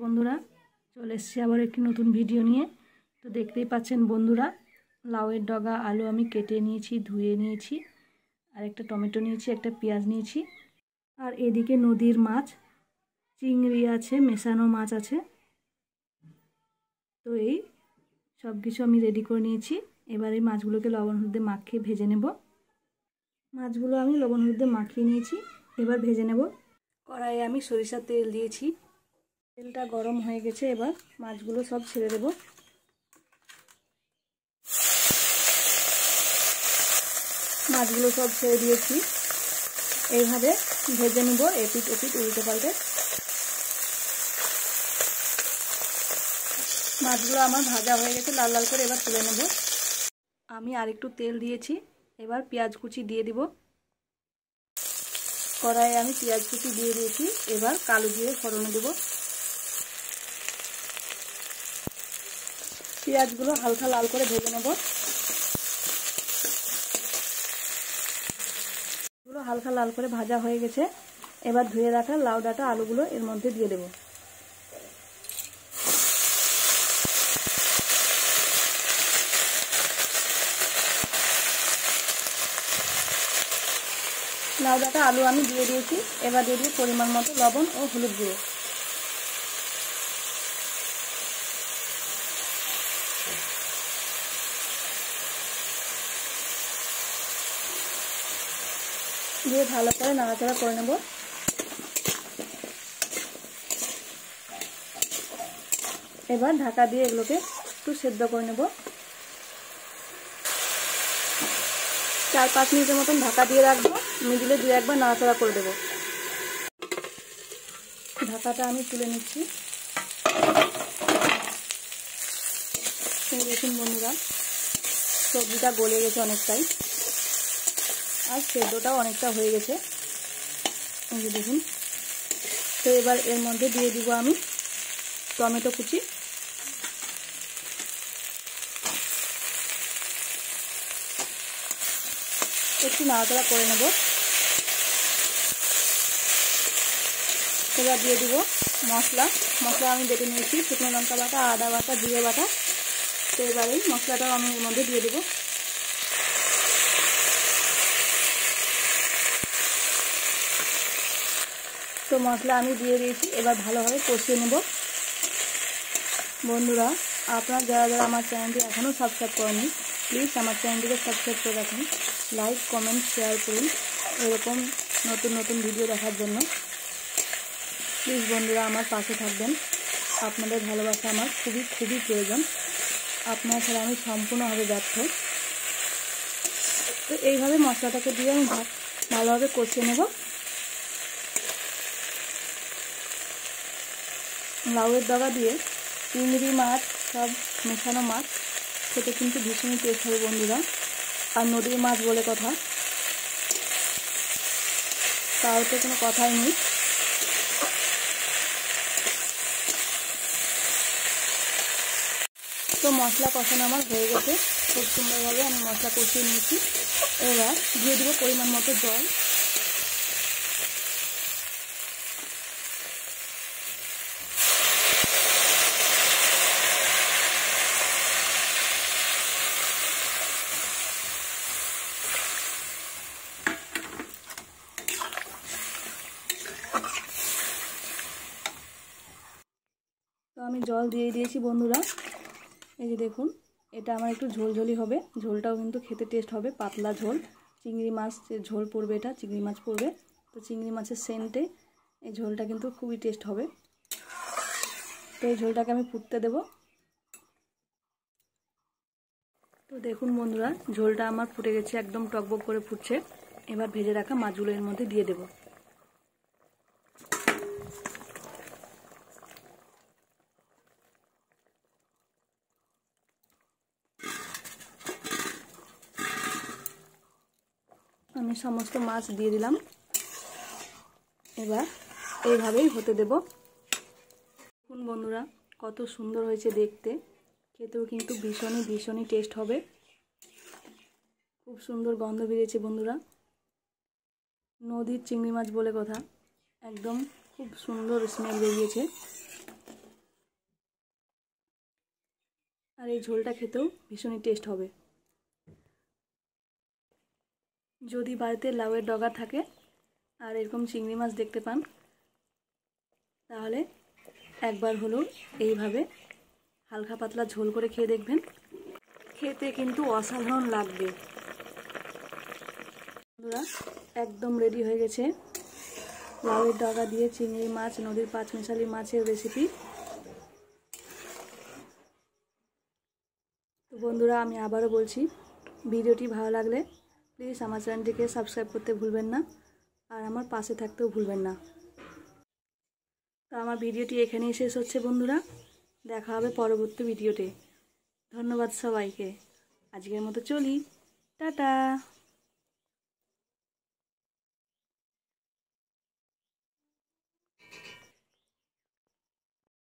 বন্ধুরা চলে এসেছি আবার একটি নতুন ভিডিও নিয়ে। তো দেখতেই পাচ্ছেন বন্ধুরা, লাউয়ের ডগা আলু আমি কেটে নিয়েছি, ধুয়ে নিয়েছি, আর একটা টমেটো নিয়েছি, একটা পেঁয়াজ নিয়েছি, আর এদিকে নদীর মাছ চিংড়ি আছে, মেশানো মাছ আছে। তো এই সব কিছু আমি রেডি করে নিয়েছি। এবার এই মাছগুলোকে লবণ হলুদে মাখিয়ে ভেজে নেব। মাছগুলো আমি লবণ হলুদে মাখিয়ে নিয়েছি, এবার ভেজে নেব। কড়াইয়ে আমি সরিষার তেল দিয়েছি, তেলটা গরম হয়ে গেছে। এবার মাছগুলো সব ছেড়ে দেব। মাছগুলো সব ছেড়ে দিয়েছি, এইভাবে ভেজে নেব এপিট ওপিট উল্টে পাল্টে। মাছগুলো আমার ভাজা হয়ে গেছে লাল লাল করে, এবার তুলে নেব। আমি আরেকটু তেল দিয়েছি, এবার পেঁয়াজ কুচি দিয়ে দিব। কড়াইয়ে আমি পেঁয়াজ কুচি দিয়ে দিয়েছি, এবার কালো জিরে ফোড়নে দেব। পেঁয়াজগুলো হালকা লাল করে ভেজে নেব। এগুলো হালকা লাল করে ভাজা হয়ে গেছে, এবার ধুয়ে রাখা লাউ ডাঁটা আলুগুলো এর মধ্যে দিয়ে দেব। লাউ ডাঁটা আলু আমি দিয়ে দিয়েছি, এবার দিয়ে দিই পরিমাণ মতো লবণ ও হলুদ গুঁড়ো। দিয়ে ভালো করে নাড়াচাড়া করে নেব। এবার ঢাকা দিয়ে এগুলোকে একটু সেদ্ধ করে নেব। 4-5 মিনিটের মতন ঢাকা দিয়ে রাখবো, মিডিলে 2-1 বার নাড়াচাড়া করে দেব। ঢাকাটা আমি তুলে নিচ্ছি। দেখুন বন্ধুরা, সবজিটা গলে গেছে অনেকটাই, আর সেদ্ধটাও অনেকটা হয়ে গেছে, এই যে দেখুন। তো এবার এর মধ্যে দিয়ে দিব আমি টমেটো কুচি। একটু নাড়াচাড়া করে নেব। এবার দিয়ে দিব মশলা। আমি বেটে নিয়েছি, শুকনো লঙ্কা বাটা, আদা বাটা, জিরে বাটা। তো এবার এই মশলাটাও আমি এর মধ্যে দিয়ে দেবো। তো মশলা আমি দিয়ে দিয়েছি, এবার ভালোভাবে কষিয়ে নেব। বন্ধুরা, আপনারা যারা যারা আমার চ্যানেলটি এখনও সাবস্ক্রাইব করেননি, প্লিজ আমার চ্যানেলটিকে সাবস্ক্রাইব করে রাখুন। লাইক, কমেন্ট, শেয়ার করুন এরকম নতুন নতুন ভিডিও দেখার জন্য। প্লিজ বন্ধুরা আমার পাশে থাকবেন। আপনাদের ভালোবাসা আমার খুবই খুবই প্রয়োজন। আপনার ছাড়া আমি সম্পূর্ণভাবে ব্যর্থ। তো এইভাবে মশলাটাকে দিয়ে আমি ভালোভাবে কষিয়ে নেব। লাউয়ের ডগা দিয়ে চিংড়ি মাছ, সব মেশানো মাছ খেতে কিন্তু ভীষণই টেস্ট হবে বন্ধুরা। আর নদীর মাছ বলে কথা, তাও তো কোনো কথাই নেই। তো মশলা কষানো আমার হয়ে গেছে, খুব সুন্দরভাবে আমি মশলা কষিয়ে নিয়েছি। এবার দিয়ে দেবো পরিমাণ মতো জল। তো আমি জল দিয়ে দিয়েছি বন্ধুরা। এই যে দেখুন, এটা আমার একটু ঝোলঝোলি হবে, ঝোলটাও কিন্তু খেতে টেস্ট হবে। পাতলা ঝোল, চিংড়ি মাছের ঝোল পড়বে, এটা চিংড়ি মাছ পড়বে। তো চিংড়ি মাছের সেন্টে এই ঝোলটা কিন্তু খুবই টেস্ট হবে। তো এই ঝোলটাকে আমি ফুটতে দেব। তো দেখুন বন্ধুরা, ঝোলটা আমার ফুটে গেছে, একদম টকবক করে ফুটছে। এবার ভেজে রাখা মাছগুলো এর মধ্যে দিয়ে দেব। আমি সমস্ত মাছ দিয়ে দিলাম। এবার এইভাবেই হতে দেব। দেখুন বন্ধুরা, কত সুন্দর হয়েছে দেখতে, খেতেও কিন্তু ভীষণই ভীষণই টেস্ট হবে। খুব সুন্দর গন্ধ বেরিয়েছে বন্ধুরা। নদীর চিংড়ি মাছ বলে কথা, একদম খুব সুন্দর স্মেল বেরিয়েছে। আর এই ঝোলটা খেতেও ভীষণই টেস্ট হবে। যদি বাড়িতে লাউয়ের ডগা থাকে আর এরকম চিংড়ি মাছ দেখতে পান, তাহলে একবার হলেও এইভাবে হালকা পাতলা ঝোল করে খেয়ে দেখবেন, খেতে কিন্তু অসাধারণ লাগবে। বন্ধুরা, একদম রেডি হয়ে গেছে লাউয়ের ডগা দিয়ে চিংড়ি মাছ, নদীর পাঁচমিশালি মাছের রেসিপি। তো বন্ধুরা, আমি আবারও বলছি, ভিডিওটি ভালো লাগলে প্লিজ আমার চ্যানেলটিকে সাবস্ক্রাইব করতে ভুলবেন না, আর আমার পাশে থাকতেও ভুলবেন না। তো আমার ভিডিওটি এখানেই শেষ হচ্ছে বন্ধুরা, দেখা হবে পরবর্তী ভিডিওতে। ধন্যবাদ সবাইকে, আজকের মতো চলি, টাটা।